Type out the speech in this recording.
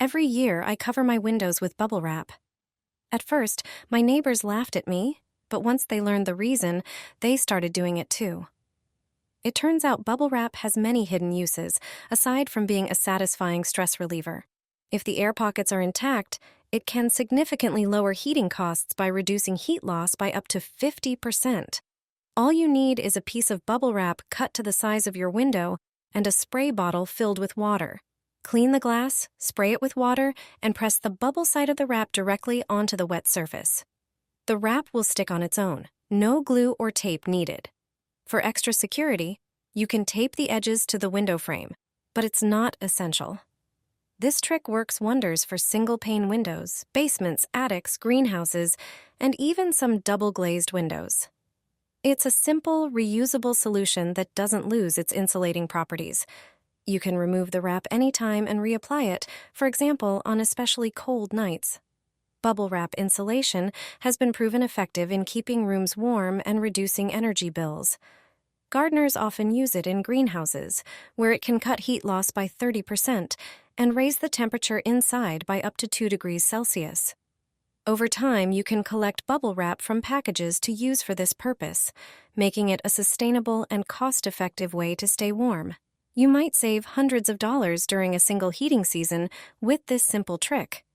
Every year, I cover my windows with bubble wrap. At first, my neighbors laughed at me, but once they learned the reason, they started doing it too. It turns out bubble wrap has many hidden uses, aside from being a satisfying stress reliever. If the air pockets are intact, it can significantly lower heating costs by reducing heat loss by up to 50%. All you need is a piece of bubble wrap cut to the size of your window and a spray bottle filled with water. Clean the glass, spray it with water, and press the bubble side of the wrap directly onto the wet surface. The wrap will stick on its own, no glue or tape needed. For extra security, you can tape the edges to the window frame, but it's not essential. This trick works wonders for single-pane windows, basements, attics, greenhouses, and even some double-glazed windows. It's a simple, reusable solution that doesn't lose its insulating properties. You can remove the wrap anytime and reapply it, for example, on especially cold nights. Bubble wrap insulation has been proven effective in keeping rooms warm and reducing energy bills. Gardeners often use it in greenhouses, where it can cut heat loss by 30% and raise the temperature inside by up to 2 degrees Celsius. Over time, you can collect bubble wrap from packages to use for this purpose, making it a sustainable and cost-effective way to stay warm. You might save hundreds of dollars during a single heating season with this simple trick.